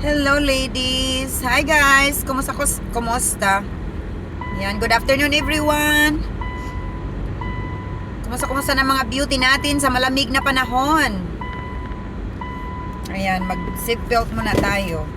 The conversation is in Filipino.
Hello ladies! Hi guys! Kumusta? Yan, good afternoon everyone! Kumusta ng mga beauty natin sa malamig na panahon? Ayan, mag-seatbelt muna tayo.